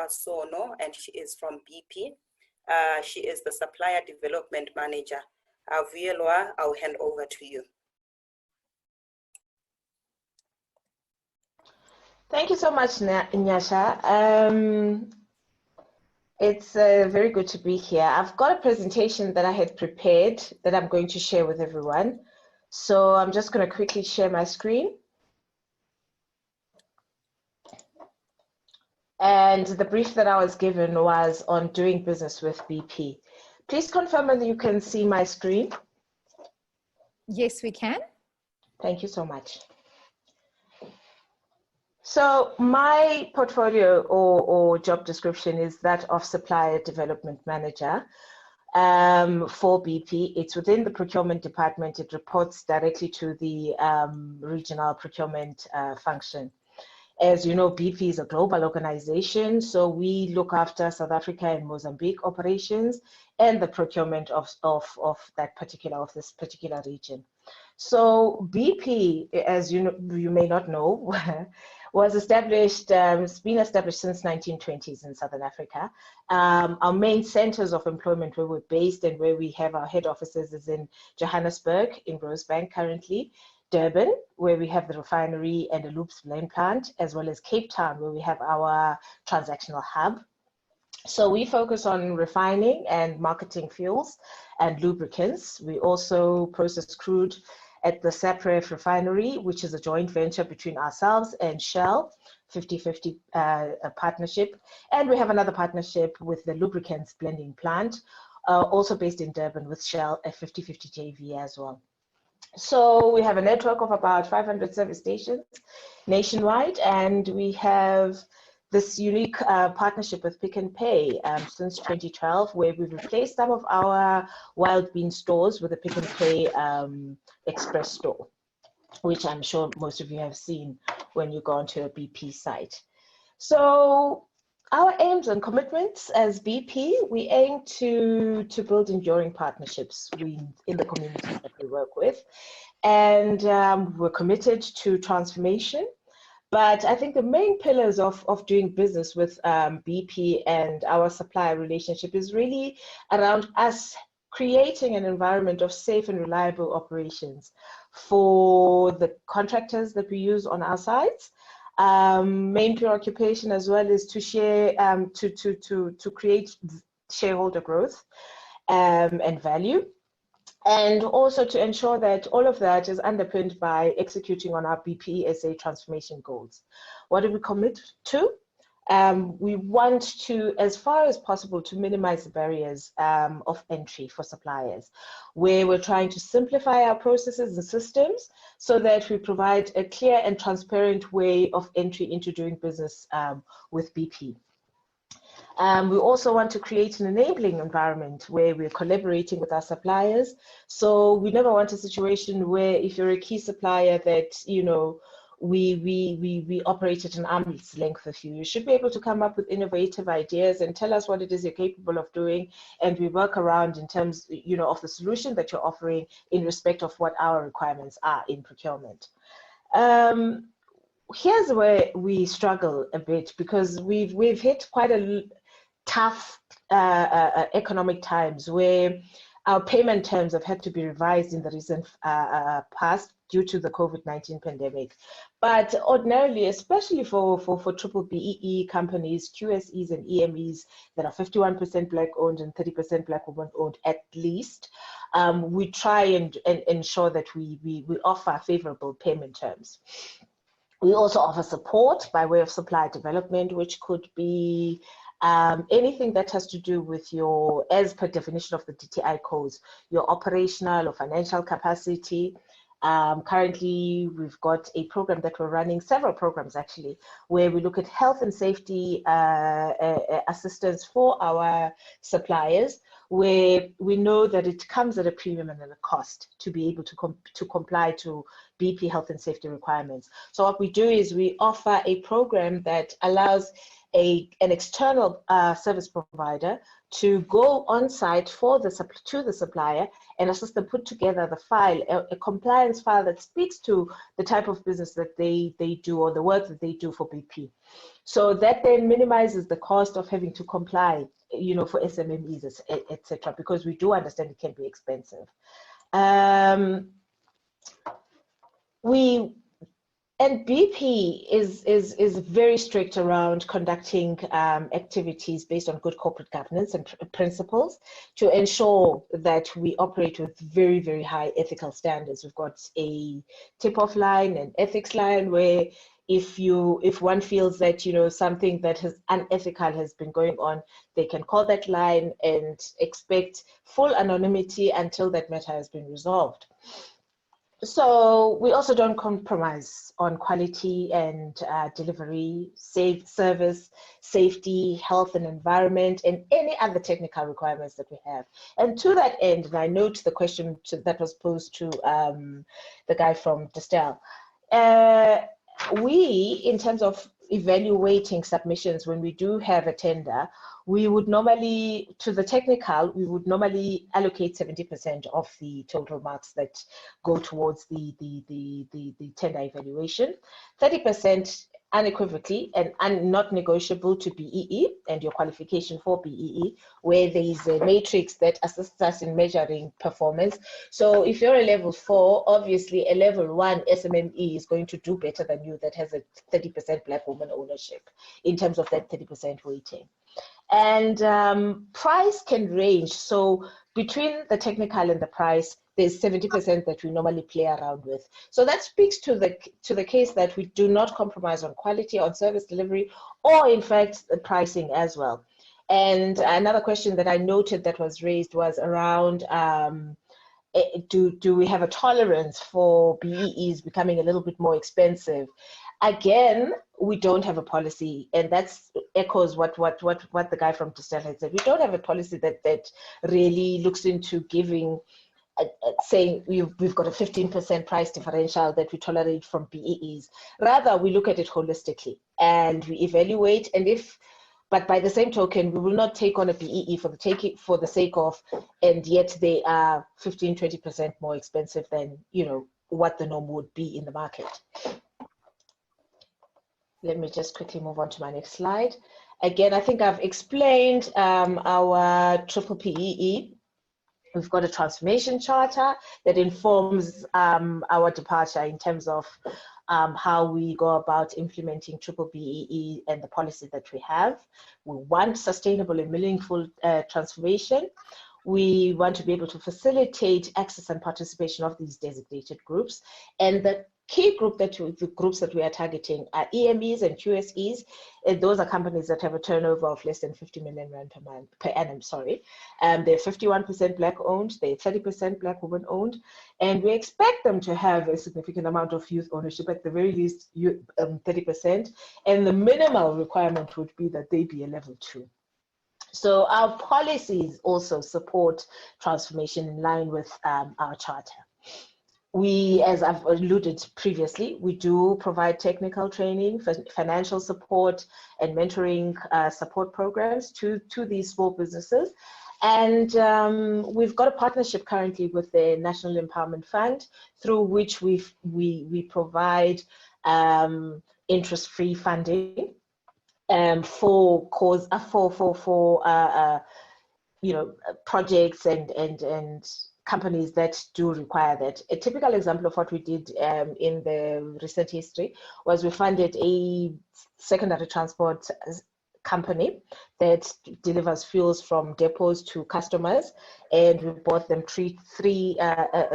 Sono, and she is from BP. She is the Supplier Development Manager. Vuyelwa, I'll hand over to you. Thank you so much, Nyasha. It's very good to be here. I've got a presentation that I had prepared that I'm going to share with everyone. So I'm just going to quickly share my screen. And the brief that I was given was on doing business with BP. Please confirm whether you can see my screen. Yes, we can. Thank you so much. So my portfolio or job description is that of Supplier Development Manager for BP. It's within the procurement department. It reports directly to the regional procurement function. As you know, BP is a global organization, so we look after South Africa and Mozambique operations and the procurement of this particular region. So BP, as you know, you may not know, was established, it's been established since 1920s in Southern Africa. Our main centers of employment where we're based and where we have our head offices is in Johannesburg, in Rosebank currently, Durban, where we have the refinery and the loops blend plant, as well as Cape Town, where we have our transactional hub. So we focus on refining and marketing fuels and lubricants. We also process crude at the Sapref refinery, which is a joint venture between ourselves and Shell, 50-50 partnership. And we have another partnership with the lubricants blending plant, also based in Durban with Shell, a 50-50 JV as well. So we have a network of about 500 service stations nationwide, and we have this unique partnership with Pick n Pay since 2012, where we've replaced some of our Wild Bean stores with a Pick n Pay express store, which I'm sure most of you have seen when you go onto a BP site. So our aims and commitments as BP, we aim to build enduring partnerships in the communities that we work with. And we're committed to transformation. But I think the main pillars of doing business with BP and our supplier relationship is really around us creating an environment of safe and reliable operations for the contractors that we use on our sites. Main preoccupation as well is to share, to create shareholder growth and value, and also to ensure that all of that is underpinned by executing on our BP SA transformation goals. What do we commit to? We want to, as far as possible, to minimize the barriers of entry for suppliers, where we're trying to simplify our processes and systems so that we provide a clear and transparent way of entry into doing business with BP. We also want to create an enabling environment where we're collaborating with our suppliers. So we never want a situation where if you're a key supplier that, you know, we operate at an arm's length with you. You should be able to come up with innovative ideas and tell us what it is you're capable of doing, and we work around in terms, you know, of the solution that you're offering in respect of what our requirements are in procurement. Here's where we struggle a bit, because we've hit quite a tough economic times where our payment terms have had to be revised in the recent past due to the COVID-19 pandemic. But ordinarily, especially for triple BEE companies, QSEs and EMEs that are 51% Black owned and 30% Black woman owned at least, we try and ensure that we offer favorable payment terms. We also offer support by way of supply development, which could be anything that has to do with your, as per definition of the DTI codes, your operational or financial capacity. Currently, we've got a program that we're running, several programs actually, where we look at health and safety assistance for our suppliers, where we know that it comes at a premium and at a cost to be able to comply to BP health and safety requirements. So what we do is we offer a program that allows an external service provider to go on site to the supplier and assist them put together the file, a compliance file that speaks to the type of business that they do or the work that they do for BP. So that then minimizes the cost of having to comply, for SMMEs, etc., because we do understand it can be expensive. And BP is very strict around conducting activities based on good corporate governance and principles to ensure that we operate with very, very high ethical standards. We've got a tip-off line, an ethics line, where if one feels that something that is unethical has been going on, they can call that line and expect full anonymity until that matter has been resolved. So we also don't compromise on quality and delivery, service, safety, health and environment, and any other technical requirements that we have. And to that end, and I note the question that was posed to the guy from Distel, we, in terms of evaluating submissions, when we do have a tender, we would normally, to the technical, we would normally allocate 70% of the total marks that go towards the tender evaluation, 30% unequivocally and not negotiable to BEE and your qualification for BEE, where there is a matrix that assists us in measuring performance. So if you're a level 4, obviously a level 1 SMME is going to do better than you that has a 30% Black woman ownership in terms of that 30% weighting. And price can range. So between the technical and the price, there's 70% that we normally play around with. So that speaks to the case that we do not compromise on quality, on service delivery, or in fact, the pricing as well. And another question that I noted that was raised was around, do we have a tolerance for BEEs becoming a little bit more expensive? Again, we don't have a policy, and that echoes what the guy from Distel had said. We don't have a policy that really looks into giving, saying we've got a 15% price differential that we tolerate from BEEs. Rather, we look at it holistically and we evaluate, but by the same token, we will not take on a BEE for the sake of, and yet they are 15-20% more expensive than what the norm would be in the market. Let me just quickly move on to my next slide. Again, I think I've explained our triple PEE. We've got a transformation charter that informs our departure in terms of how we go about implementing triple BEE and the policy that we have. We want sustainable and meaningful transformation. We want to be able to facilitate access and participation of these designated groups. And the key group the groups that we are targeting are EMEs and QSEs. And those are companies that have a turnover of less than 50 million rand per annum. They're 51% Black owned, they're 30% Black woman owned, and we expect them to have a significant amount of youth ownership, at the very least 30%. And the minimal requirement would be that they be a level 2. So our policies also support transformation in line with our charter. We, as I've alluded previously, we do provide technical training, financial support, and mentoring support programs to these small businesses. And we've got a partnership currently with the National Empowerment Fund, through which we provide interest-free funding for projects and companies that do require that. A typical example of what we did in the recent history was we funded a secondary transport company that delivers fuels from depots to customers, and we bought them three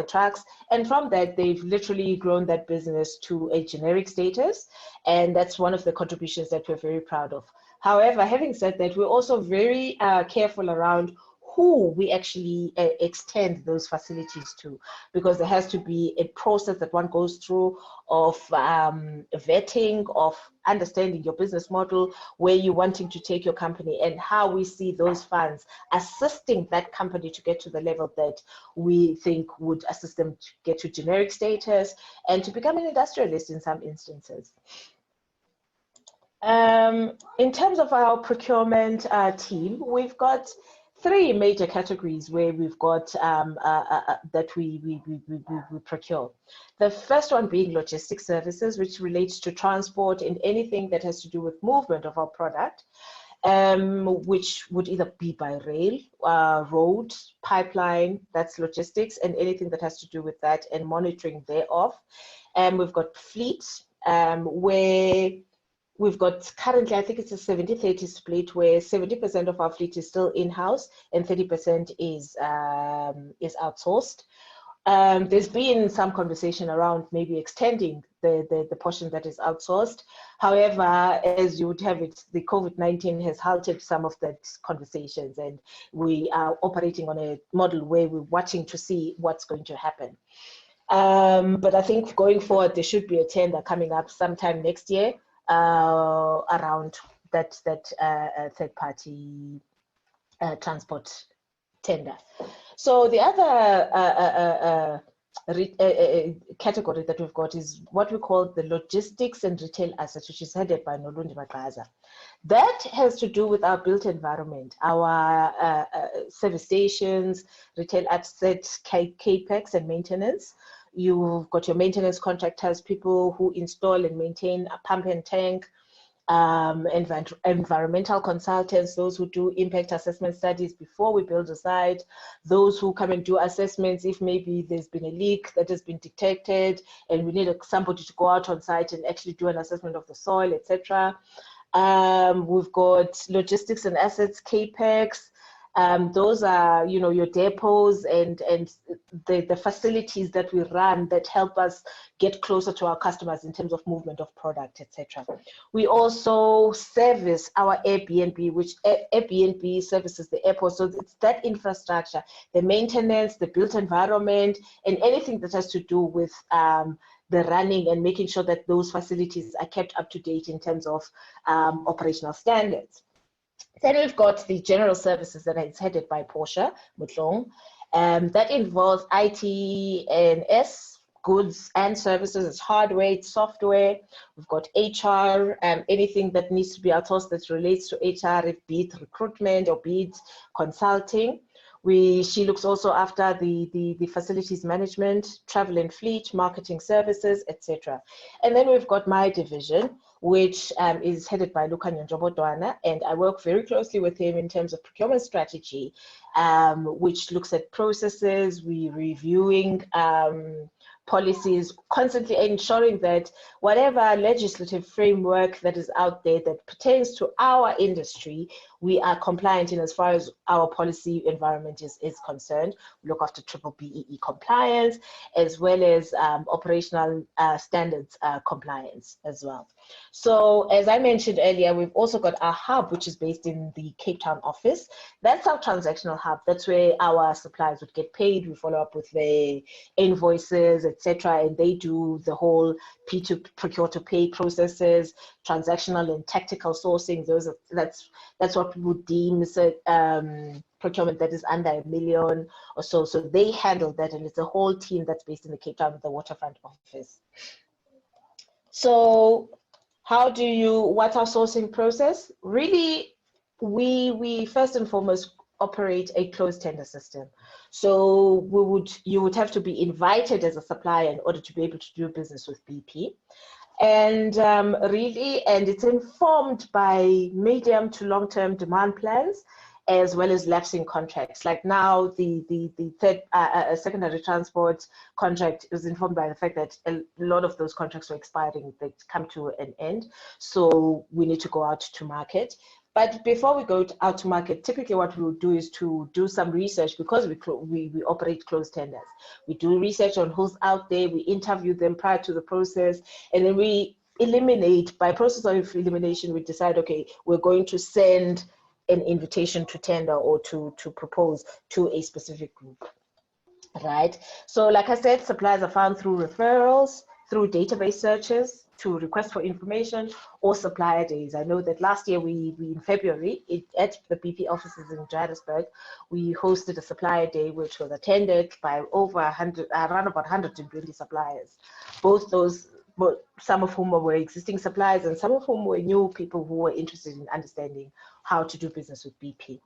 trucks, and from that they've literally grown that business to a generic status, and that's one of the contributions that we're very proud of. However, having said that, we're also very careful around who we actually extend those facilities to, because there has to be a process that one goes through of vetting, of understanding your business model, where you're wanting to take your company, and how we see those funds assisting that company to get to the level that we think would assist them to get to generic status and to become an industrialist in some instances. In terms of our procurement team, we've got three major categories where we've got that we procure. The first one being logistics services, which relates to transport and anything that has to do with movement of our product, which would either be by rail, road, pipeline, that's logistics, and anything that has to do with that and monitoring thereof. We've got fleet, where we've got currently, I think it's a 70-30 split, where 70% of our fleet is still in-house and 30% is outsourced. There's been some conversation around maybe extending the portion that is outsourced. However, as you would have it, the COVID-19 has halted some of that conversations, and we are operating on a model where we're watching to see what's going to happen. But I think going forward, there should be a tender coming up sometime next year around that third-party transport tender. So the other category that we've got is what we call the logistics and retail assets, which is headed by Nolundi Magaza. That has to do with our built environment, our service stations, retail assets, capex and maintenance. You've got your maintenance contractors, people who install and maintain a pump and tank, environmental consultants, those who do impact assessment studies before we build a site, those who come and do assessments if maybe there's been a leak that has been detected and we need somebody to go out on site and actually do an assessment of the soil, etc. We've got logistics and assets, capex. Those are, you know, your depots and the facilities that we run that help us get closer to our customers in terms of movement of product, etc. We also service our Airbnb, which Airbnb services the airport. So it's that infrastructure, the maintenance, the built environment, and anything that has to do with the running and making sure that those facilities are kept up to date in terms of operational standards. Then we've got the general services that is headed by Portia Mutlong. That involves IT&S, goods and services, it's hardware, it's software. We've got HR, anything that needs to be outsourced that relates to HR, be it recruitment or be it consulting. She looks also after the facilities management, travel and fleet, marketing services, etc. And then we've got my division, which is headed by Luka Njobodwana, and I work very closely with him in terms of procurement strategy, which looks at processes, we're reviewing policies, constantly ensuring that whatever legislative framework that is out there that pertains to our industry, we are compliant in as far as our policy environment is concerned. We look after BBBEE compliance, as well as operational standards compliance as well. So as I mentioned earlier, we've also got our hub, which is based in the Cape Town office. That's our transactional hub. That's where our suppliers would get paid. We follow up with the invoices, etc., and they do the whole P2 procure to pay processes, transactional and tactical sourcing. That's what we would deem procurement that is under $1 million or so. So they handle that, and it's a whole team that's based in the Cape Town, the waterfront office. So what's our sourcing process? Really, we first and foremost operate a closed tender system. So you would have to be invited as a supplier in order to be able to do business with BP. And and it's informed by medium to long-term demand plans, as well as lapsing contracts. Like now, the third secondary transport contract is informed by the fact that a lot of those contracts were expiring, they come to an end. So we need to go out to market. But before we go out to market, typically what we will do is to do some research, because we operate closed tenders. We do research on who's out there, we interview them prior to the process, and then we eliminate, by process of elimination, we decide, okay, we're going to send an invitation to tender or to propose to a specific group, right? So like I said, suppliers are found through referrals, through database searches, to request for information, or supplier days. I know that last year in February, at the BP offices in Johannesburg, we hosted a supplier day, which was attended by over around about 120 suppliers. Some of whom were existing suppliers and some of whom were new people who were interested in understanding how to do business with BP.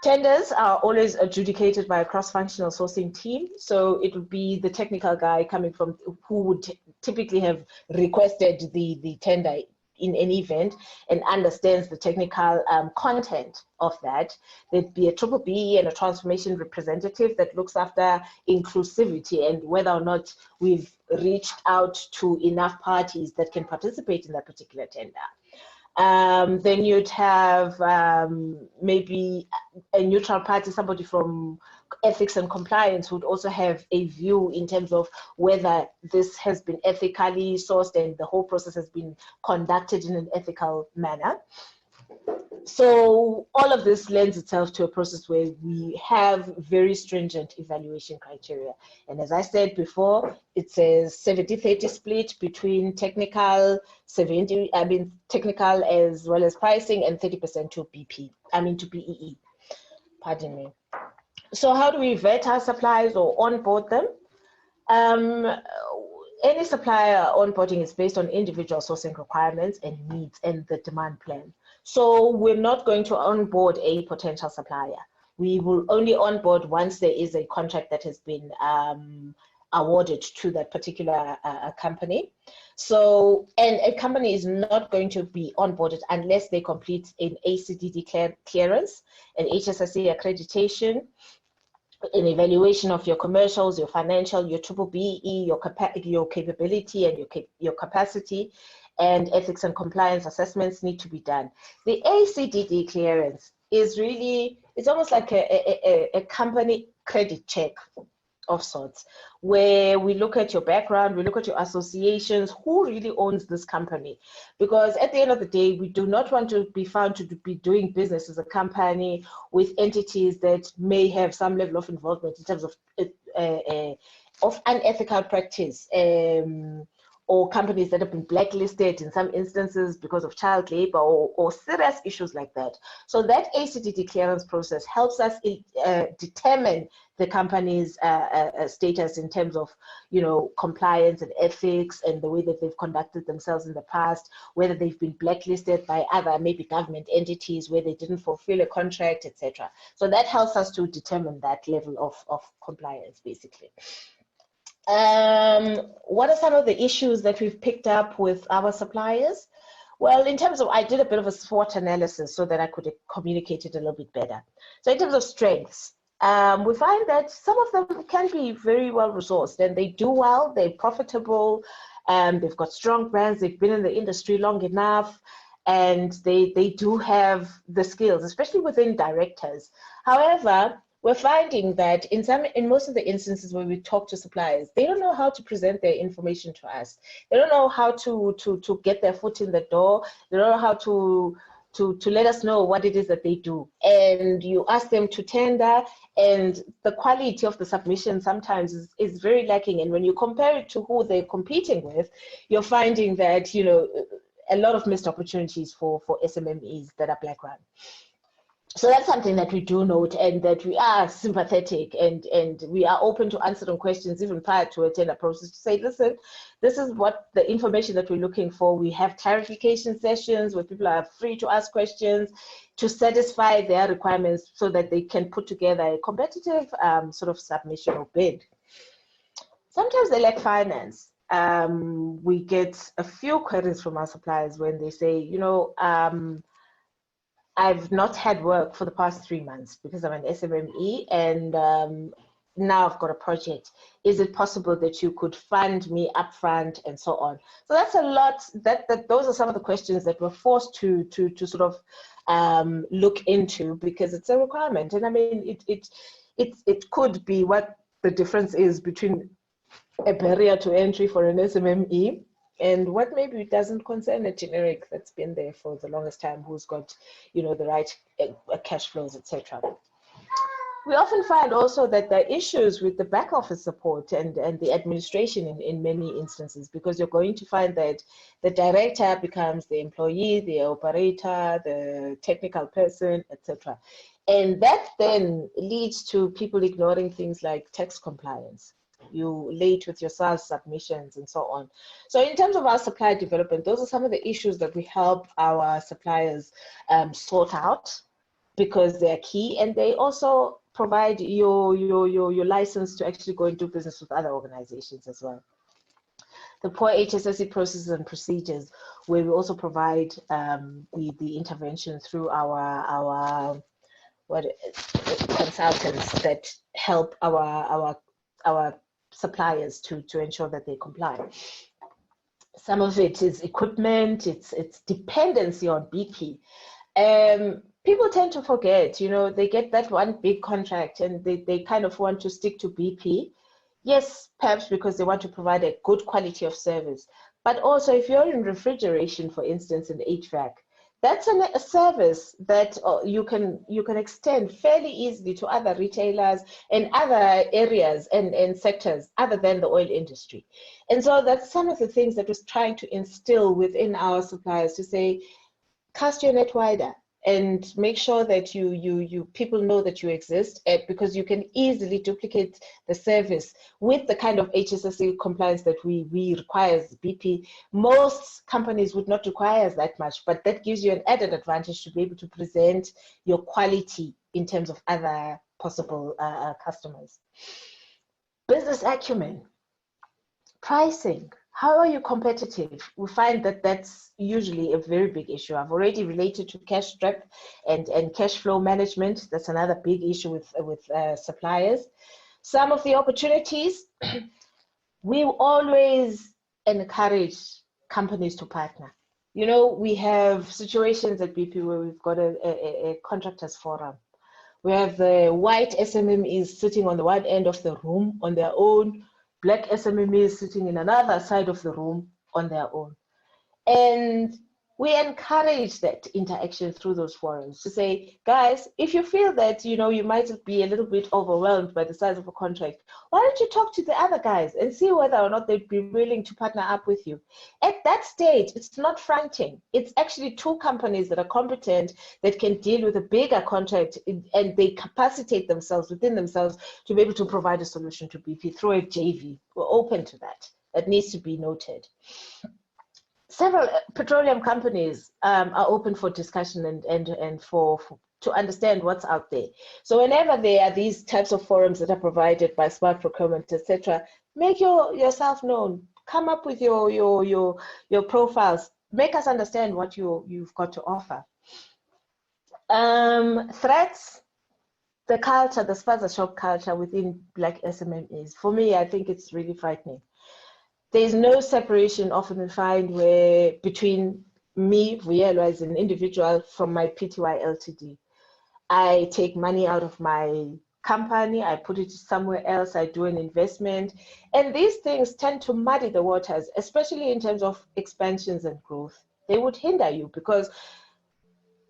Tenders are always adjudicated by a cross-functional sourcing team. So it would be the technical guy coming from who would typically have requested the tender in any event and understands the technical content of that. There'd be a BBB and a transformation representative that looks after inclusivity and whether or not we've reached out to enough parties that can participate in that particular tender. Then you'd have maybe a neutral party, somebody from ethics and compliance who would also have a view in terms of whether this has been ethically sourced and the whole process has been conducted in an ethical manner. So all of this lends itself to a process where we have very stringent evaluation criteria. And as I said before, it's a 70-30 split between technical, technical as well as pricing, and 30% to to BEE, pardon me. So how do we vet our suppliers or onboard them? Any supplier onboarding is based on individual sourcing requirements and needs and the demand plan. So we're not going to onboard a potential supplier. We will only onboard once there is a contract that has been awarded to that particular company. So, and a company is not going to be onboarded unless they complete an ACDD clearance, an HSSE accreditation, an evaluation of your commercials, your financial, your BBE, your capability and your capacity, and ethics and compliance assessments need to be done. The ACDD clearance is really, it's almost like a company credit check of sorts, where we look at your background, we look at your associations, who really owns this company? Because at the end of the day, we do not want to be found to be doing business as a company with entities that may have some level of involvement in terms of unethical practice, or companies that have been blacklisted in some instances because of child labor or serious issues like that. So that ACDD clearance process helps us determine the company's status in terms of, compliance and ethics and the way that they've conducted themselves in the past, whether they've been blacklisted by other maybe government entities where they didn't fulfill a contract, etc. So that helps us to determine that level of compliance, basically. What are some of the issues that we've picked up with our suppliers? Well, in terms of, I did a bit of a SWOT analysis so that I could communicate it a little bit better. So in terms of strengths, we find that some of them can be very well resourced and they do well, they're profitable, they've got strong brands, they've been in the industry long enough, and they do have the skills, especially within directors. However, we're finding that in most of the instances where we talk to suppliers, they don't know how to present their information to us. They don't know how to get their foot in the door. They don't know how to let us know what it is that they do. And you ask them to tender, and the quality of the submission sometimes is very lacking. And when you compare it to who they're competing with, you're finding that, a lot of missed opportunities for SMMEs that are black run. So that's something that we do note, and that we are sympathetic and we are open to answering questions even prior to a tender process to say, listen, this is what the information that we're looking for. We have clarification sessions where people are free to ask questions to satisfy their requirements so that they can put together a competitive sort of submission or bid. Sometimes they lack finance. We get a few queries from our suppliers when they say, I've not had work for the past 3 months because I'm an SMME, and now I've got a project. Is it possible that you could fund me upfront, and so on? So that's a lot. Those are some of the questions that we're forced to sort of look into, because it's a requirement. And I mean, it could be what the difference is between a barrier to entry for an SMME and what maybe doesn't concern a generic that's been there for the longest time, who's got, the right cash flows, etc. We often find also that there are issues with the back office support and the administration in many instances, because you're going to find that the director becomes the employee, the operator, the technical person, etc. And that then leads to people ignoring things like tax compliance. you late with your SARS submissions and so on. So in terms of our supplier development, those are some of the issues that we help our suppliers sort out, because they're key, and they also provide your license to actually go and do business with other organizations as well. The poor HSSE processes and procedures, where we also provide the intervention through our consultants that help our suppliers to ensure that they comply. Some of it is equipment, it's dependency on BP. People tend to forget, you know, they get that one big contract and they kind of want to stick to BP. Yes, perhaps because they want to provide a good quality of service. But also if you're in refrigeration, for instance, in HVAC, that's a service that you can extend fairly easily to other retailers and other areas and sectors other than the oil industry. And so that's some of the things that we're trying to instill within our suppliers, to say, cast your net wider and make sure that you people know that you exist, because you can easily duplicate the service with the kind of HSSE compliance that we require as BP. Most companies would not require that much, but that gives you an added advantage to be able to present your quality in terms of other possible customers. Business acumen, pricing. How are you competitive? We find that that's usually a very big issue. I've already related to cash trap and cash flow management. That's another big issue with suppliers. Some of the opportunities, we always encourage companies to partner. You know, we have situations at BP where we've got a contractors forum. We have the white SMMEs sitting on the one end of the room on their own, black SMMEs sitting in another side of the room on their own. And we encourage that interaction through those forums to say, guys, if you feel that, you know, you might be a little bit overwhelmed by the size of a contract, why don't you talk to the other guys and see whether or not they'd be willing to partner up with you? At that stage, it's not fronting. It's actually two companies that are competent, that can deal with a bigger contract, and they capacitate themselves within themselves to be able to provide a solution to BP through a JV. We're open to that. That needs to be noted. Several petroleum companies are open for discussion and to understand what's out there. So whenever there are these types of forums that are provided by Smart Procurement, etc., make yourself known. Come up with your profiles. Make us understand what you've got to offer. Threats, the culture, the spaza shop culture within Black SMMEs. For me, I think it's really frightening. There's no separation often defined where between me, Vuyelwa, as an individual from my PTY Ltd. I take money out of my company, I put it somewhere else, I do an investment. And these things tend to muddy the waters, especially in terms of expansions and growth. They would hinder you because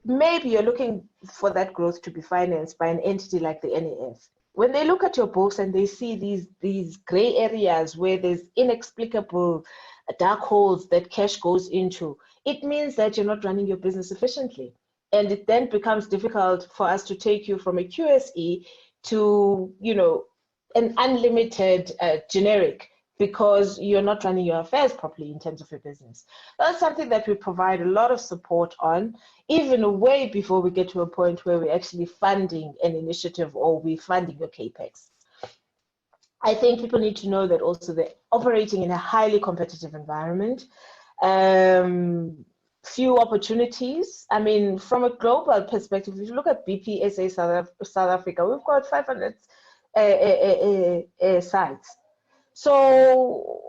maybe you're looking for that growth to be financed by an entity like the NAF. When they look at your books and they see these gray areas where there's inexplicable dark holes that cash goes into, it means that you're not running your business efficiently. And it then becomes difficult for us to take you from a QSE to, you know, an unlimited generic, because you're not running your affairs properly in terms of your business. That's something that we provide a lot of support on, even way before we get to a point where we're actually funding an initiative or we're funding your CAPEX. I think people need to know that also they're operating in a highly competitive environment. Few opportunities. I mean, from a global perspective, if you look at BP SA South Africa, we've got 500 sites. So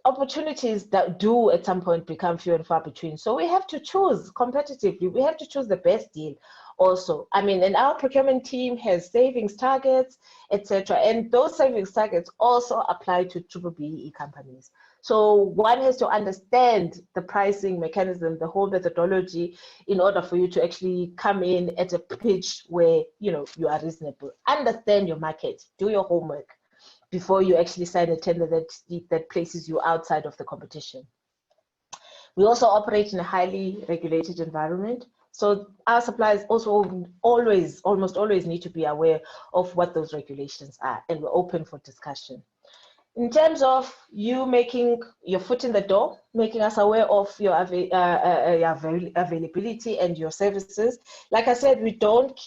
opportunities that do at some point become few and far between. So we have to choose competitively. We have to choose the best deal also. I mean, and our procurement team has savings targets, etc. And those savings targets also apply to BBBE companies. So one has to understand the pricing mechanism, the whole methodology, in order for you to actually come in at a pitch where, you know, you are reasonable. Understand your market, do your homework before you actually sign a tender that places you outside of the competition. We also operate in a highly regulated environment. So our suppliers also almost always need to be aware of what those regulations are, and we're open for discussion. In terms of you making your foot in the door, making us aware of your availability and your services, like I said, we don't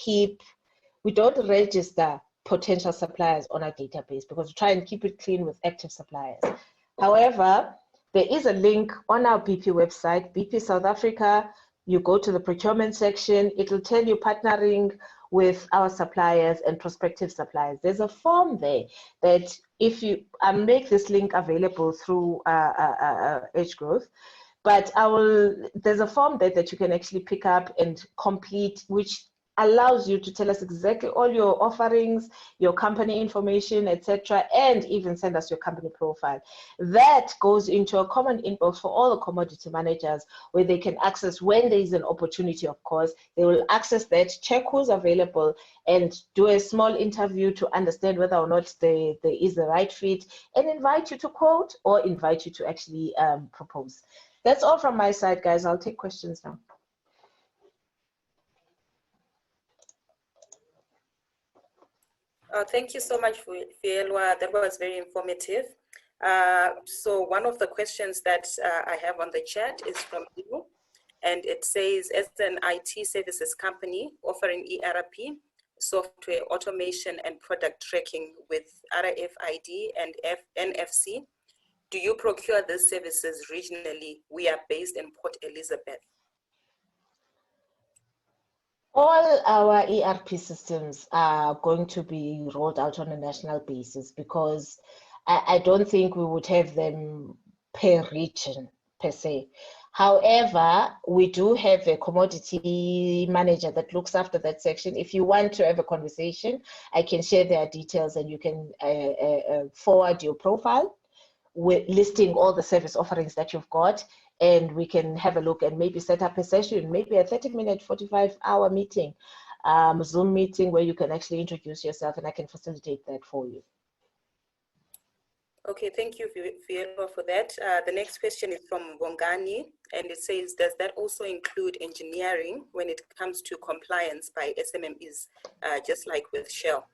register potential suppliers on our database because we try and keep it clean with active suppliers. However, there is a link on our BP website, BP South Africa. You go to the procurement section, it will tell you partnering with our suppliers and prospective suppliers. There's a form there that if you make this link available through Edge Growth, but there's a form there that you can actually pick up and complete, which allows you to tell us exactly all your offerings, your company information, etc., and even send us your company profile. That goes into a common inbox for all the commodity managers where they can access when there is an opportunity, of course. They will access that, check who's available, and do a small interview to understand whether or not there is the right fit, and invite you to quote or invite you to actually propose. That's all from my side, guys. I'll take questions now. Thank you so much, Fielwa. That was very informative. So one of the questions that I have on the chat is from you, and it says, as an IT services company offering ERP, software automation and product tracking with RFID and NFC, do you procure these services regionally? We are based in Port Elizabeth. All our ERP systems are going to be rolled out on a national basis because I don't think we would have them per region per se. However, we do have a commodity manager that looks after that section. If you want to have a conversation, I can share their details and you can forward your profile with listing all the service offerings that you've got, and we can have a look and maybe set up a session, maybe a 30-minute, 45-hour meeting, Zoom meeting where you can actually introduce yourself and I can facilitate that for you. Okay, thank you, Fielwa, for that. The next question is from Bongani, and it says, does that also include engineering when it comes to compliance by SMMEs, just like with Shell?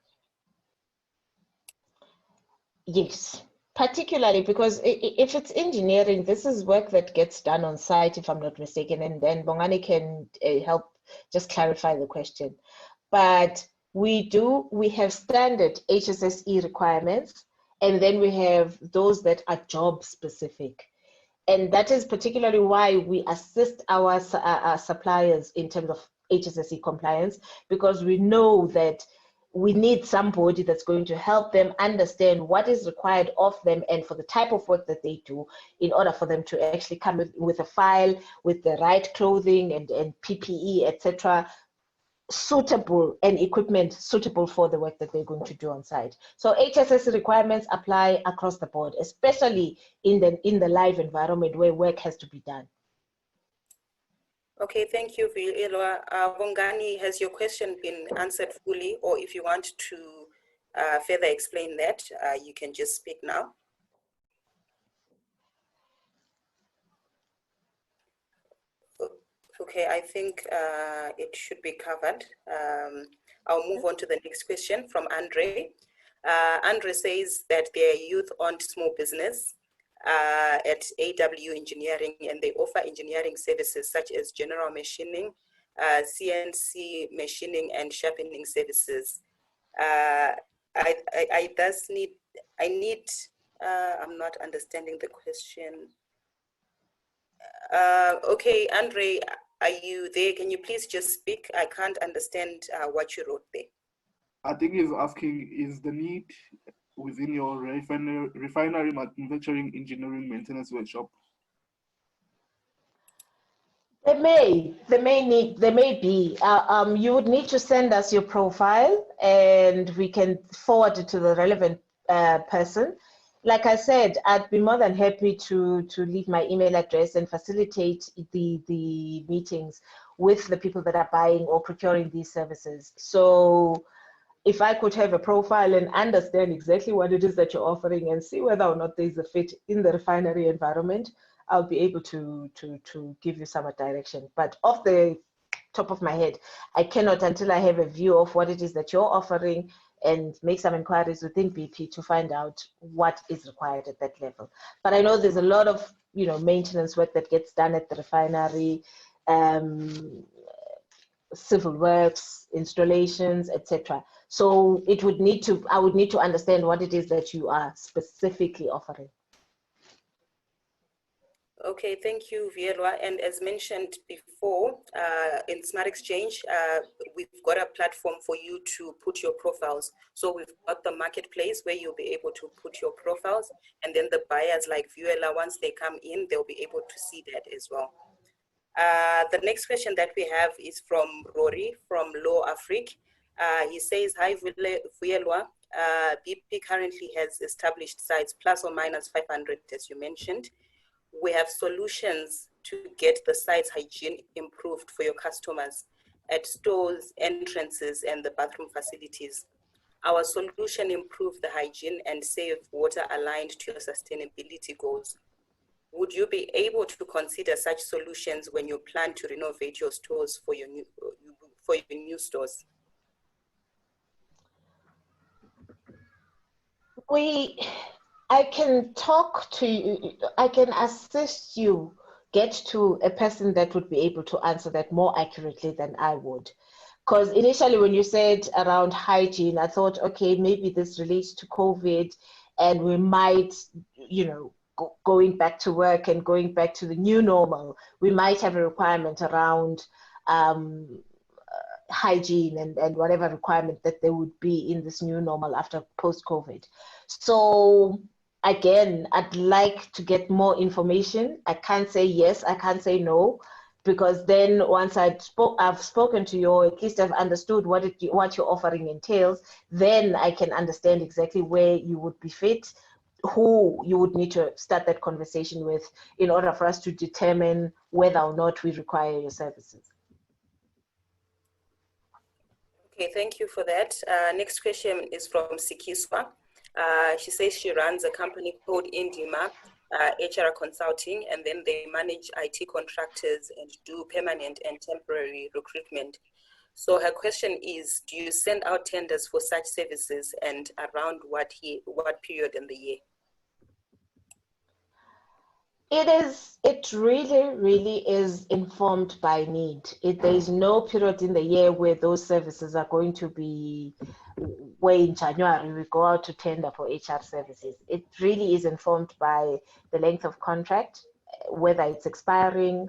Yes. Particularly because if it's engineering, this is work that gets done on site, if I'm not mistaken, and then Bongani can help just clarify the question. But we have standard HSSE requirements, and then we have those that are job specific. And that is particularly why we assist our suppliers in terms of HSSE compliance, because we know that we need somebody that's going to help them understand what is required of them and for the type of work that they do in order for them to actually come with a file with the right clothing and PPE, etc., suitable, and equipment suitable for the work that they're going to do on site. So HSSE requirements apply across the board, especially in the live environment where work has to be done. Okay, thank you, Fielwa. Bongani, has your question been answered fully, or if you want to further explain that, you can just speak now. Okay, I think it should be covered. I'll move on to the next question from Andre. Andre says that they're youth-owned small business at AW Engineering, and they offer engineering services such as general machining, CNC machining, and sharpening services. I'm not understanding the question. Okay, Andre, are you there? Can you please just speak? I can't understand what you wrote there. I think he's asking, is the need within your refinery manufacturing engineering maintenance workshop? There may be. You would need to send us your profile and we can forward it to the relevant person. Like I said, I'd be more than happy to leave my email address and facilitate the meetings with the people that are buying or procuring these services. So if I could have a profile and understand exactly what it is that you're offering and see whether or not there's a fit in the refinery environment, I'll be able to give you some direction. But off the top of my head, I cannot until I have a view of what it is that you're offering and make some inquiries within BP to find out what is required at that level. But I know there's a lot of, you know, maintenance work that gets done at the refinery, civil works, installations, etc. So I would need to understand what it is that you are specifically offering. Okay, thank you, Vielwa. And as mentioned before, in SmartXchange, we've got a platform for you to put your profiles. So we've got the marketplace where you'll be able to put your profiles, and then the buyers like Vielwa, once they come in, they'll be able to see that as well. The next question that we have is from Rory from Law Afrique. He says, hi, Vielwa. BP currently has established sites plus or minus 500, as you mentioned. We have solutions to get the site's hygiene improved for your customers at stores, entrances, and the bathroom facilities. Our solution improves the hygiene and save water aligned to your sustainability goals. Would you be able to consider such solutions when you plan to renovate your stores for your new stores? I can talk to you, I can assist you get to a person that would be able to answer that more accurately than I would. Because initially when you said around hygiene, I thought, okay, maybe this relates to COVID and we might, you know, going back to work and going back to the new normal, we might have a requirement around hygiene and whatever requirement that there would be in this new normal after post-COVID. So again, I'd like to get more information. I can't say yes, I can't say no, because then once I've spoken to you, or at least I've understood what your offering entails, then I can understand exactly where you would be fit, who you would need to start that conversation with in order for us to determine whether or not we require your services. Okay, thank you for that. Next question is from Sikiswa. She says she runs a company called Indima HR Consulting, and then they manage IT contractors and do permanent and temporary recruitment. So her question is, do you send out tenders for such services, and around what period in the year? It really is informed by need. There is no period in the year where those services are going to be, where in January we go out to tender for HR services. It really is informed by the length of contract, whether it's expiring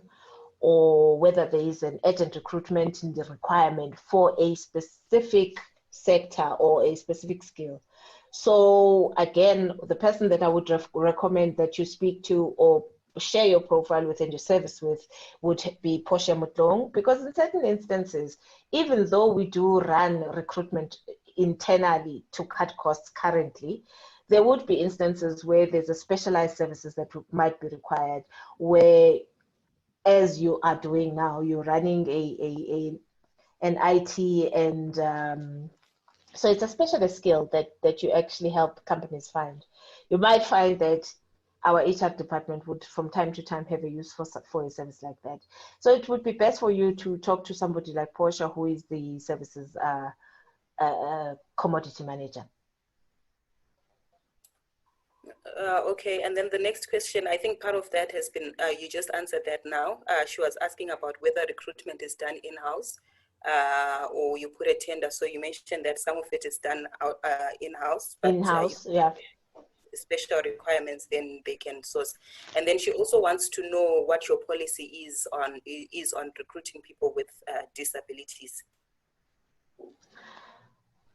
or whether there is an urgent recruitment in the requirement for a specific sector or a specific skill. So again, the person that I would recommend that you speak to or share your profile with and your service with would be Portia Mutlong, because in certain instances, even though we do run recruitment internally to cut costs currently, there would be instances where there's a specialized services that might be required, where, as you are doing now, you're running an IT and so it's a specialist skill that you actually help companies find. You might find that our HR department would from time to time have a use for a service like that. So it would be best for you to talk to somebody like Portia, who is the services commodity manager. Okay, and then the next question, I think part of that has been, you just answered that now. She was asking about whether recruitment is done in-house or you put a tender. So you mentioned that some of it is done in-house. In-house, yeah. Special requirements, then they can source. And then she also wants to know what your policy is on recruiting people with disabilities.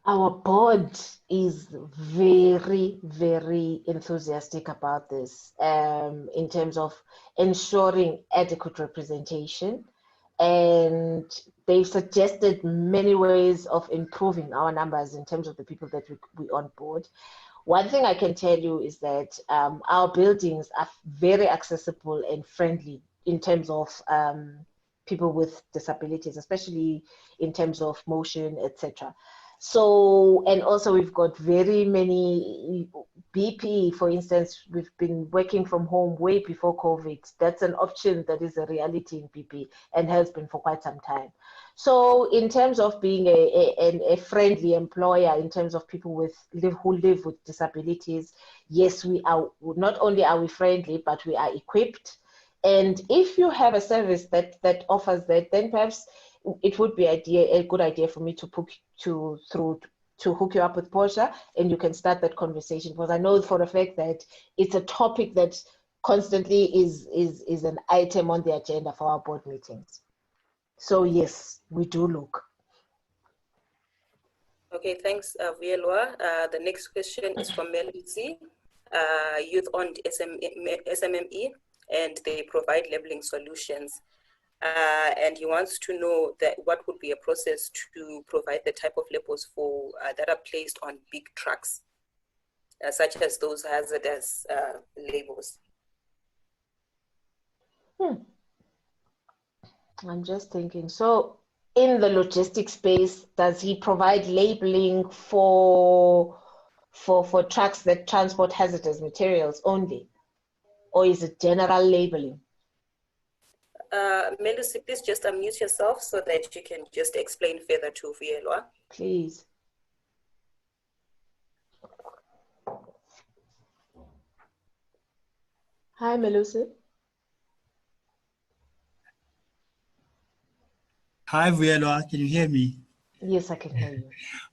Our board is very, very enthusiastic about this in terms of ensuring adequate representation. And they've suggested many ways of improving our numbers in terms of the people that we onboard. One thing I can tell you is that our buildings are very accessible and friendly in terms of people with disabilities, especially in terms of motion, etc. So, and also we've got very many BP, for instance, we've been working from home way before COVID. That's an option that is a reality in BP and has been for quite some time. So in terms of being a friendly employer, in terms of people who live with disabilities, yes, we are, not only are we friendly, but we are equipped. And if you have a service that offers that, then perhaps it would be a good idea for me to hook you up with Portia, and you can start that conversation, because I know for a fact that it's a topic that constantly is an item on the agenda for our board meetings. So yes, we do look. Okay, thanks, Vuyelwa. The next question is from Melody, youth-owned SMME, and they provide labeling solutions. And he wants to know that what would be a process to provide the type of labels for that are placed on big trucks, such as those hazardous labels. I'm just thinking. So in the logistics space, does he provide labeling for trucks that transport hazardous materials only? Or is it general labeling? Melusi, please just unmute yourself so that you can just explain further to Vuyelwa. Please. Hi, Melusi. Hi, Vuyelwa. Can you hear me? Yes, I can hear you.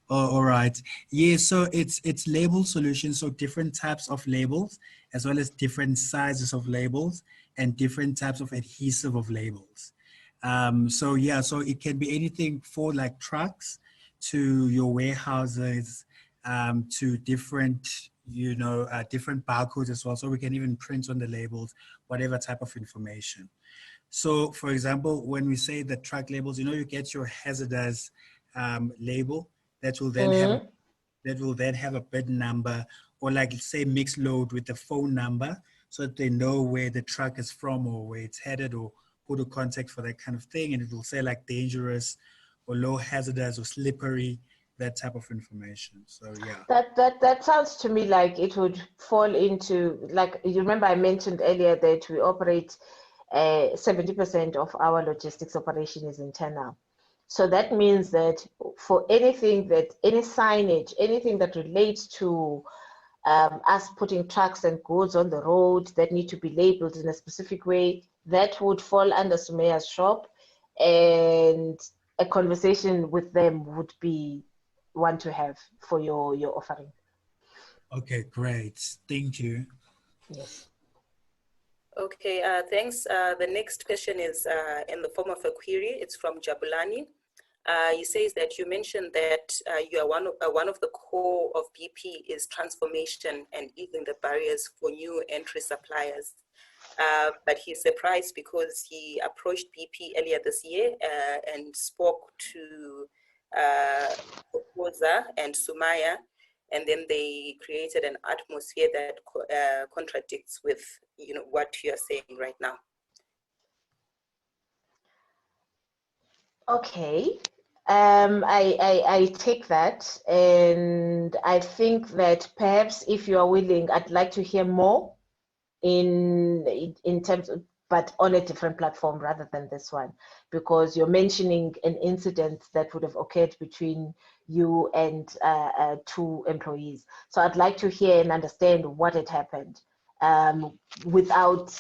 Oh, all right. Yeah, so it's label solutions, so different types of labels, as well as different sizes of labels and different types of adhesive of labels. So yeah, so it can be anything for like trucks to your warehouses, to different, different barcodes as well. So we can even print on the labels, whatever type of information. So for example, when we say the truck labels, you get your hazardous label that will then have a bid number, or like say mixed load with the phone number, so that they know where the truck is from or where it's headed or who to contact for that kind of thing. And it will say like dangerous or low hazardous or slippery, that type of information. So yeah. That sounds to me like it would fall into, like, you remember I mentioned earlier that we operate 70% of our logistics operation is internal. So that means that for any signage, anything that relates to us putting trucks and goods on the road that need to be labeled in a specific way, that would fall under Sumaya's shop, and a conversation with them would be one to have for your offering. Okay, great. Thank you. Yes. Okay, thanks. The next question is in the form of a query. It's from Jabulani. He says that you mentioned that you are one of the core of BP is transformation and easing the barriers for new entry suppliers. But he's surprised because he approached BP earlier this year and spoke to Opoza and Sumaya, and then they created an atmosphere that contradicts with what you are saying right now. Okay. I take that, and I think that perhaps if you are willing, I'd like to hear more in terms of, but on a different platform rather than this one, because you're mentioning an incident that would have occurred between you and two employees. So I'd like to hear and understand what had happened without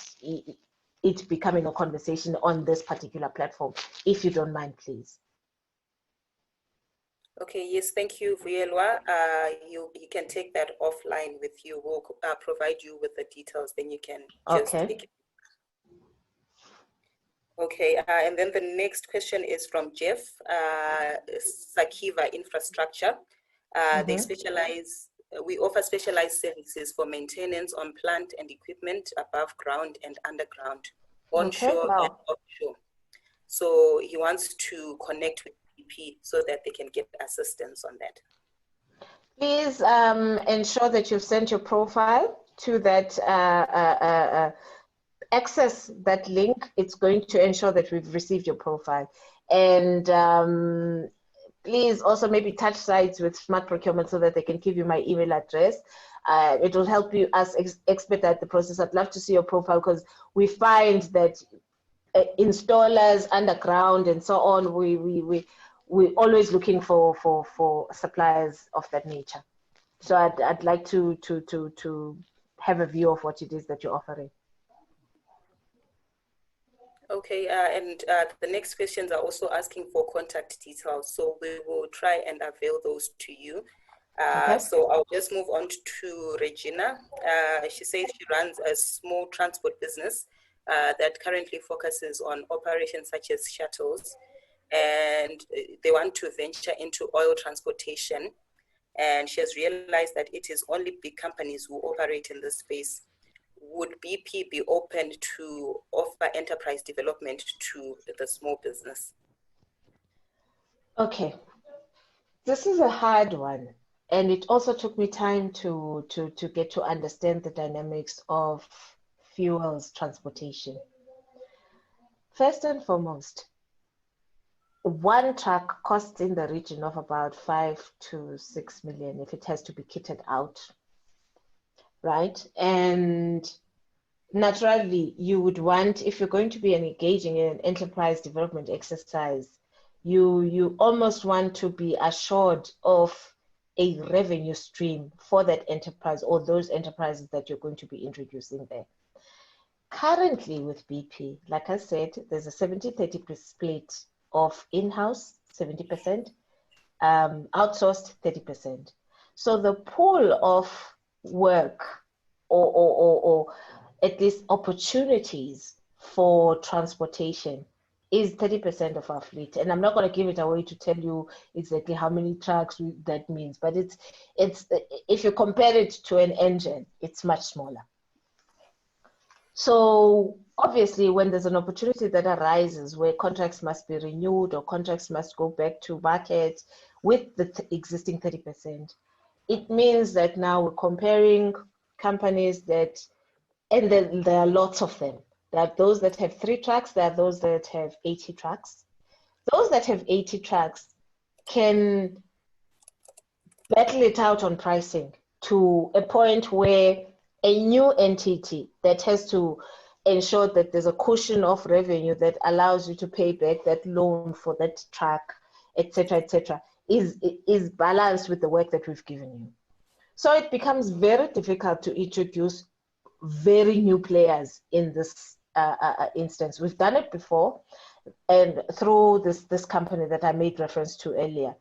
it becoming a conversation on this particular platform, if you don't mind, please. Okay, yes, thank you, Vuyelwa. You can take that offline with you. We'll provide you with the details, then you can just take it. Okay, and then the next question is from Jeff, Sakiva Infrastructure. They specialize, we offer specialized services for maintenance on plant and equipment above ground and underground, onshore and offshore. So he wants to connect with BP so that they can get assistance on that. Please ensure that you've sent your profile to that, access that link. It's going to ensure that we've received your profile. And please also maybe touch sites with Smart Procurement so that they can give you my email address. It will help you us expedite the process. I'd love to see your profile because we find that installers underground and so on, we're always looking for suppliers of that nature. So I'd like to have a view of what it is that you're offering. Okay, and the next questions are also asking for contact details, so we will try and avail those to you. Okay. So I'll just move on to Regina. She says she runs a small transport business that currently focuses on operations such as shuttles, and they want to venture into oil transportation. And she has realized that it is only big companies who operate in this space. Would BP be open to offer enterprise development to the small business? Okay, this is a hard one, and it also took me time to get to understand the dynamics of fuels transportation. First and foremost, one truck costs in the region of about 5 to 6 million if it has to be kitted out, right? And naturally, you would want, if you're going to be engaging in an enterprise development exercise, you almost want to be assured of a revenue stream for that enterprise or those enterprises that you're going to be introducing there. Currently with BP, like I said, there's a 70-30 split of in-house, 70%, outsourced 30%. So the pool of work or at least opportunities for transportation is 30% of our fleet. And I'm not going to give it away to tell you exactly how many trucks that means, but it's if you compare it to an engine, it's much smaller. So obviously when there's an opportunity that arises where contracts must be renewed or contracts must go back to market with the existing 30%, it means that now we're comparing companies that, and then there are lots of them. There are those that have 3 trucks, there are those that have 80 trucks. Those that have 80 trucks can battle it out on pricing to a point where a new entity that has to ensure that there's a cushion of revenue that allows you to pay back that loan for that truck, etc., is balanced with the work that we've given you. So it becomes very difficult to introduce very new players in this instance. We've done it before, and through this company that I made reference to earlier.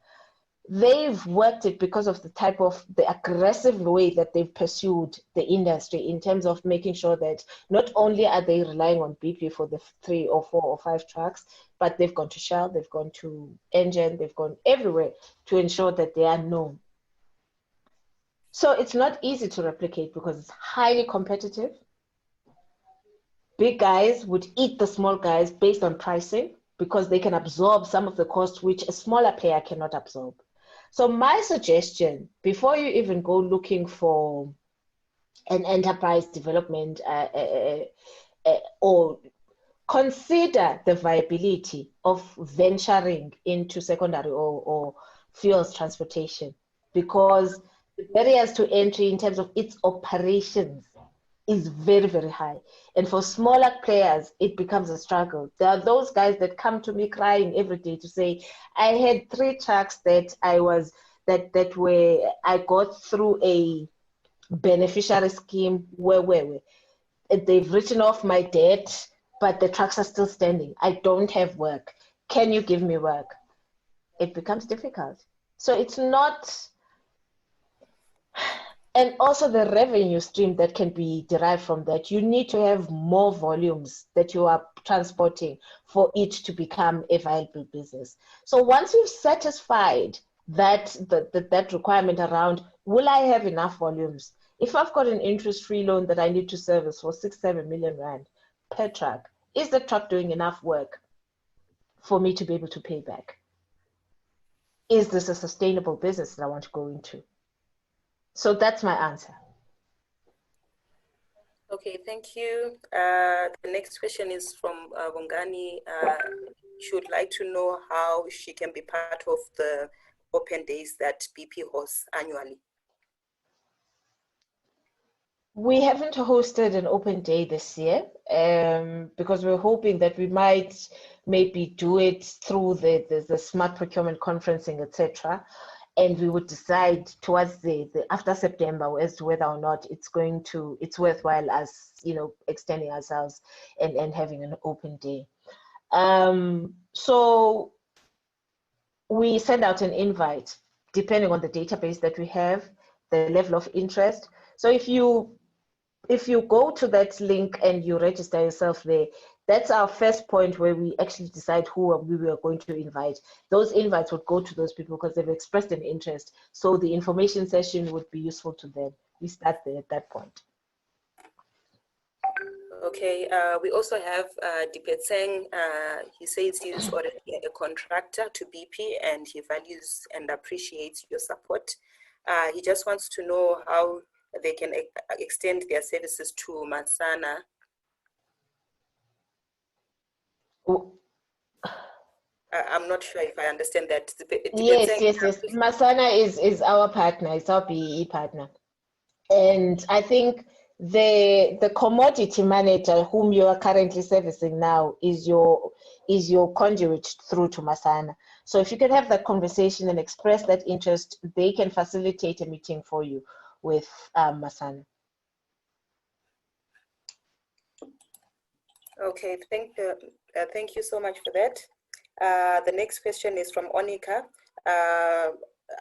They've worked it because of the aggressive way that they've pursued the industry in terms of making sure that not only are they relying on BP for the 3 or 4 or 5 trucks, but they've gone to Shell, they've gone to Engine, they've gone everywhere to ensure that they are known. So it's not easy to replicate because it's highly competitive. Big guys would eat the small guys based on pricing because they can absorb some of the costs which a smaller player cannot absorb. So my suggestion, before you even go looking for an enterprise development or consider the viability of venturing into secondary or fuels transportation, because the barriers to entry in terms of its operations is very, very high. And for smaller players, it becomes a struggle. There are those guys that come to me crying every day to say, I had 3 trucks that I got through a beneficiary scheme where they've written off my debt, but the trucks are still standing. I don't have work. Can you give me work? It becomes difficult. So it's not. And also the revenue stream that can be derived from that. You need to have more volumes that you are transporting for it to become a viable business. So once you've satisfied that requirement around, will I have enough volumes? If I've got an interest-free loan that I need to service for 6-7 million rand per truck, is the truck doing enough work for me to be able to pay back? Is this a sustainable business that I want to go into? So that's my answer. Okay, thank you. The next question is from Bongani she would like to know how she can be part of the open days that BP hosts annually. We haven't hosted an open day this year because we're hoping that we might maybe do it through the Smart Procurement conferencing, etc. And we would decide towards the after September as to whether or not it's worthwhile us, extending ourselves and having an open day. So we send out an invite depending on the database that we have, the level of interest. So if you go to that link and you register yourself there, that's our first point where we actually decide who we are going to invite. Those invites would go to those people because they've expressed an interest. So the information session would be useful to them. We start there at that point. Okay, we also have Dipetseng. He says he's already a contractor to BP and he values and appreciates your support. He just wants to know how they can extend their services to Masana. Oh. I'm not sure if I understand that. Yes. Masana is our partner, it's our BEE partner. And I think the commodity manager whom you are currently servicing now is your conduit through to Masana. So if you can have that conversation and express that interest, they can facilitate a meeting for you with Masana. Okay, thank you so much for that. The next question is from Onika.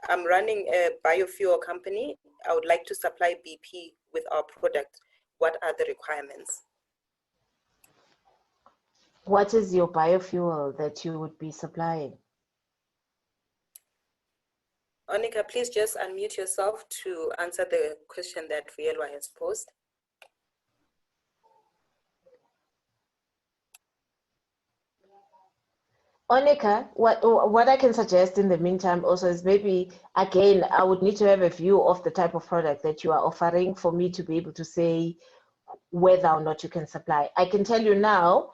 I'm running a biofuel company. I would like to supply BP with our product. What are the requirements? What is your biofuel that you would be supplying? Onika, please just unmute yourself to answer the question that Rielwa has posed. Onika, what I can suggest in the meantime also is maybe, again, I would need to have a view of the type of product that you are offering for me to be able to say whether or not you can supply. I can tell you now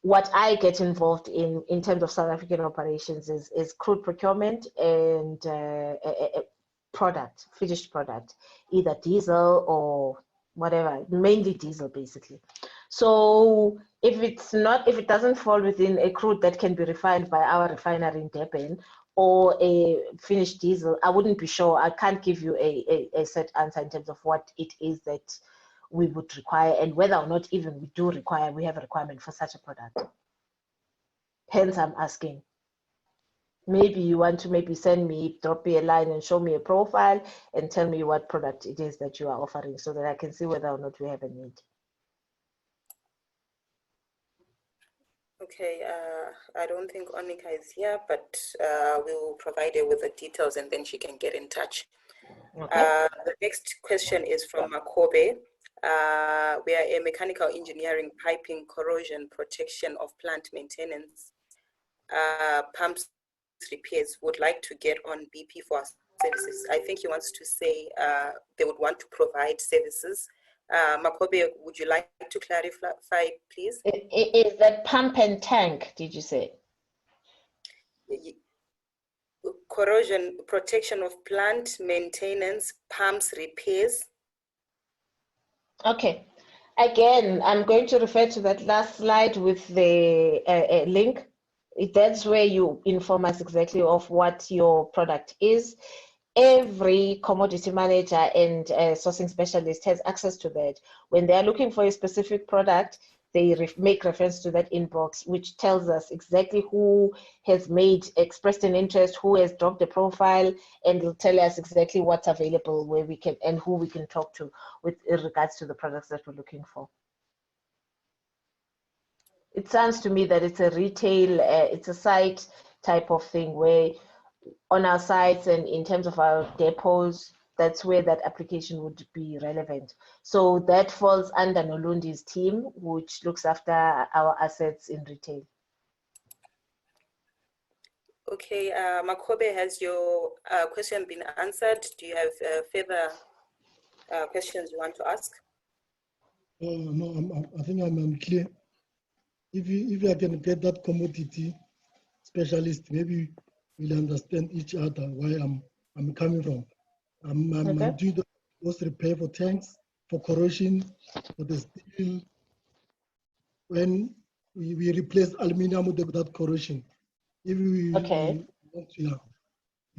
what I get involved in terms of South African operations is crude procurement and finished product, either diesel or whatever, mainly diesel basically. So if it doesn't fall within a crude that can be refined by our refinery in Durban or a finished diesel, I wouldn't be sure. I can't give you a set answer in terms of what it is that we would require and whether or not even we have a requirement for such a product. Hence, I'm asking. Maybe you want to drop me a line and show me a profile and tell me what product it is that you are offering so that I can see whether or not we have a need. Okay, I don't think Onika is here, but we will provide her with the details and then she can get in touch. Okay. The next question is from Makobe. We are a mechanical engineering, piping, corrosion protection of plant maintenance, pumps repairs, would like to get on BP for our services. I think he wants to say they would want to provide services. Makobe, would you like to clarify, please? Is that pump and tank, did you say? Corrosion protection of plant maintenance, pumps repairs. Okay. Again, I'm going to refer to that last slide with the link. That's where you inform us exactly of what your product is. Every commodity manager and sourcing specialist has access to that. When they are looking for a specific product, they make reference to that inbox, which tells us exactly who has expressed an interest, who has dropped a profile, and will tell us exactly what's available, where we can, and who we can talk to with regards to the products that we're looking for. It sounds to me that it's a retail, it's a site type of thing where on our sites and in terms of our depots, that's where that application would be relevant. So that falls under Nolundi's team, which looks after our assets in retail. Okay, Makobe, has your question been answered? Do you have further questions you want to ask? No, I think I'm clear. If I can get that commodity specialist, maybe we'll understand each other where I'm coming from. I'm doing the post repair for tanks, for corrosion, for the steel. When we replace aluminum with that corrosion, if we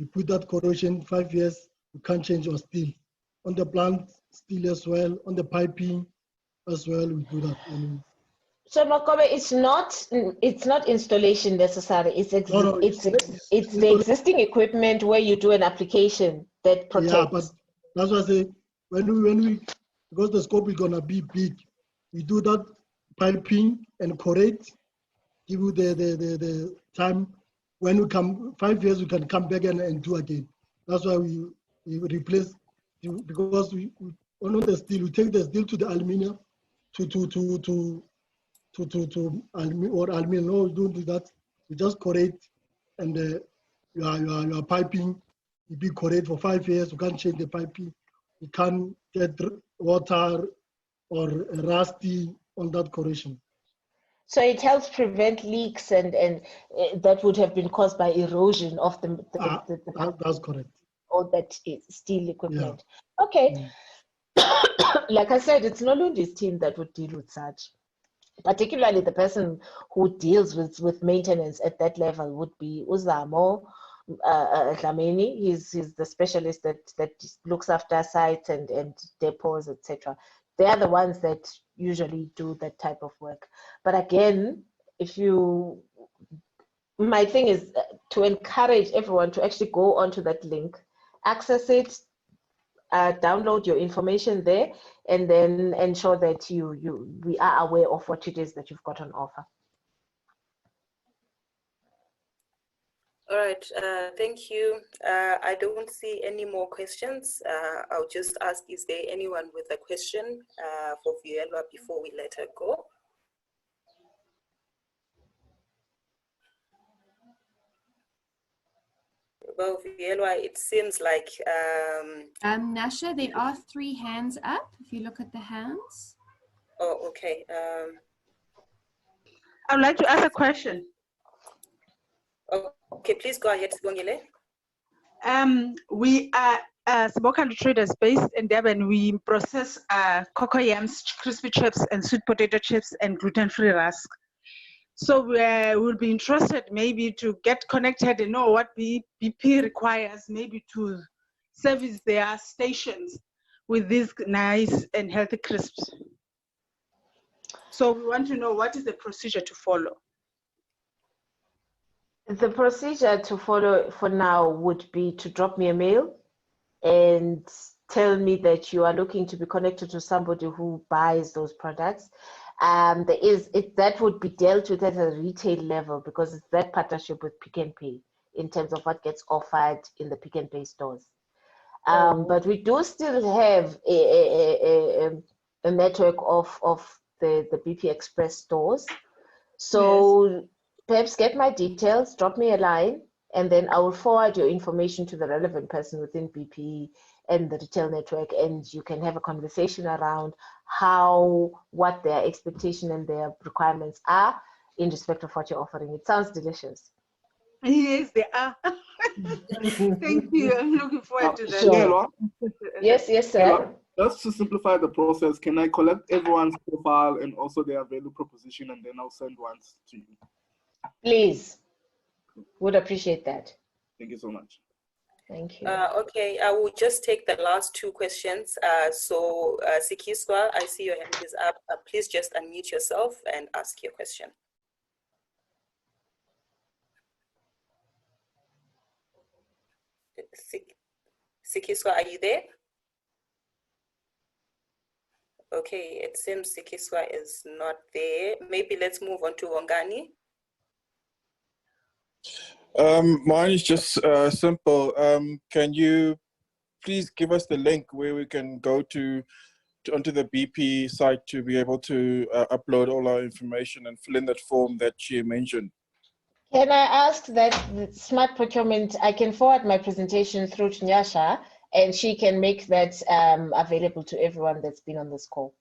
put that corrosion 5 years, we can't change our steel. On the plant steel as well, on the piping as well, we do that. So Makobe, it's not installation necessary. It's the existing equipment where you do an application that protects. Yeah, but that's what I say. When we because the scope is gonna be big, we do that piping and correct. Give you the time when we come 5 years, we can come back and do again. That's why we replace, because we on the steel, we take the steel to the aluminum to aluminum. No, we don't do that. We just correct, and your piping will be correct for 5 years. We can't change the piping. We can't get water or rusty on that corrosion. So it helps prevent leaks and that would have been caused by erosion of the that's correct. All that is steel equipment. Yeah. Okay. Like I said, it's Nolundi's team that would deal with such. Particularly the person who deals with maintenance at that level would be Uzamo Dlamini. He's the specialist that looks after sites and depots, etc. They are the ones that usually do that type of work. But again, my thing is to encourage everyone to actually go onto that link, access it, download your information there, and then ensure that we are aware of what it is that you've got on offer. All right, thank you. I don't see any more questions. I'll just ask, is there anyone with a question for Fielwa before we let her go? Well, Fielwa, it seems like... Nasha, there are 3 hands up, if you look at the hands. Oh, okay. I would like to ask a question. Okay, please go ahead, Sibongile. We are small country traders based in Durban. We process cocoa yams, crispy chips, and sweet potato chips, and gluten-free rusk. So we will be interested maybe to get connected and know what BP requires, maybe to service their stations with these nice and healthy crisps. So we want to know what is the procedure to follow. The procedure to follow for now would be to drop me a mail and tell me that you are looking to be connected to somebody who buys those products. That would be dealt with at a retail level because it's that partnership with Pick n Pay in terms of what gets offered in the Pick n Pay stores. But we do still have a network of the BP Express stores. So yes. Perhaps get my details, drop me a line, and then I will forward your information to the relevant person within BP and the retail network, and you can have a conversation around what their expectation and their requirements are in respect of what you're offering. It sounds delicious. Yes, they are. Thank you. I'm looking forward to that. Sure. Yes, sir. Just to simplify the process, can I collect everyone's profile and also their value proposition, and then I'll send ones to you? Please. Would appreciate that. Thank you so much. Thank you. Okay, I will just take the last 2 questions. Sikiswa, I see your hand is up. Please just unmute yourself and ask your question. Sikiswa, are you there? Okay, it seems Sikiswa is not there. Maybe let's move on to Wongani. Mine is just simple. Can you please give us the link where we can go onto the BP site to be able to upload all our information and fill in that form that she mentioned? Can I ask that Smart Procurement, I can forward my presentation through to Nyasha, and she can make that available to everyone that's been on this call.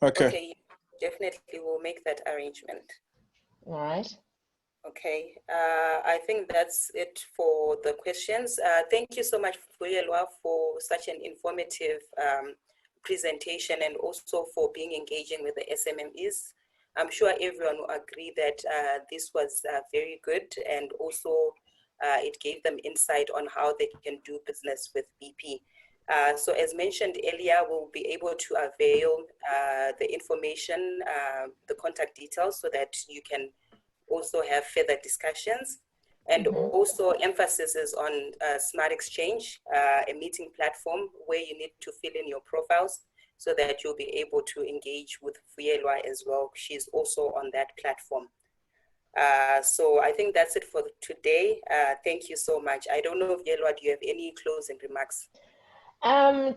Okay. Okay, definitely we'll make that arrangement. All right. Okay, I think that's it for the questions. Thank you so much, Vuyelwa, for such an informative presentation and also for being engaging with the SMMEs. I'm sure everyone will agree that this was very good, and also it gave them insight on how they can do business with BP. So as mentioned earlier, we'll be able to avail the information, the contact details, so that you can also have further discussions. And also emphasis is on Smart Exchange, a meeting platform where you need to fill in your profiles so that you'll be able to engage with Vuyelwa as well. She's also on that platform. So I think that's it for today. Thank you so much. I don't know, Vuyelwa, do you have any closing remarks?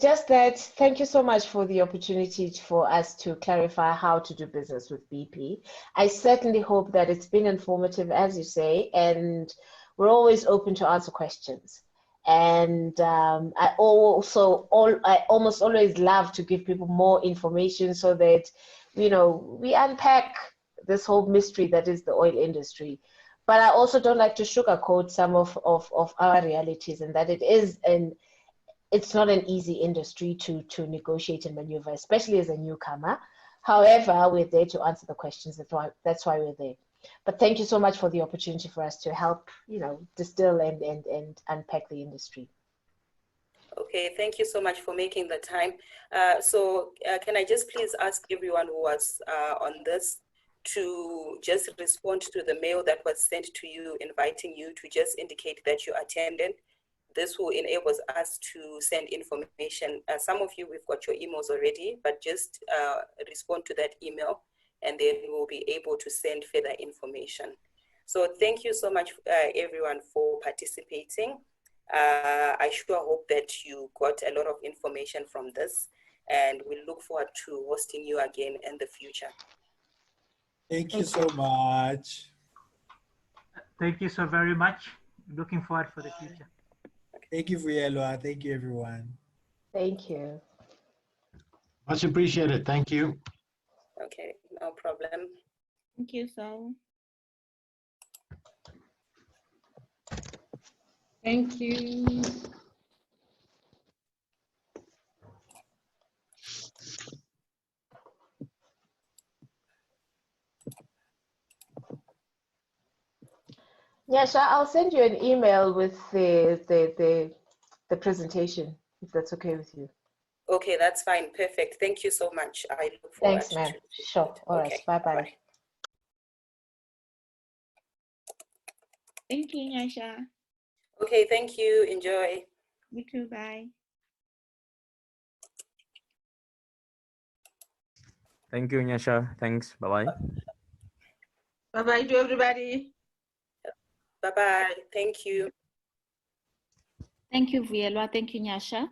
Just that, thank you so much for the opportunity for us to clarify how to do business with BP. I certainly hope that it's been informative, as you say, and we're always open to answer questions. And I almost always love to give people more information so that, you know, we unpack this whole mystery that is the oil industry. But I also don't like to sugarcoat some of our realities, and that it's not an easy industry to negotiate and maneuver, especially as a newcomer. However, we're there to answer the questions. That's why we're there. But thank you so much for the opportunity for us to help, you know, distill and unpack the industry. Okay, thank you so much for making the time. Can I just please ask everyone who was on this to just respond to the mail that was sent to you, inviting you to just indicate that you attended. This will enable us to send information. Some of you, we've got your emails already, but just respond to that email and then we'll be able to send further information. So thank you so much, everyone, for participating. I sure hope that you got a lot of information from this, and we look forward to hosting you again in the future. Thank you so much. Thank you so very much. Looking forward for the future. Thank you, Vuyelwa. Thank you, everyone. Thank you. Much appreciated. Thank you. Okay, no problem. Thank you, Saul. Thank you. Yeah, so I'll send you an email with the presentation, if that's okay with you. Okay, that's fine. Perfect. Thank you so much. I look forward Thanks, ma'am. to it. Sure. All right. Bye-bye. Bye. Thank you, Nyasha. Okay, thank you. Enjoy. You too. Bye. Thank you, Nyasha. Thanks. Bye-bye. Bye-bye to everybody. Bye-bye. Thank you. Thank you, Vuyelwa. Thank you, Nyasha.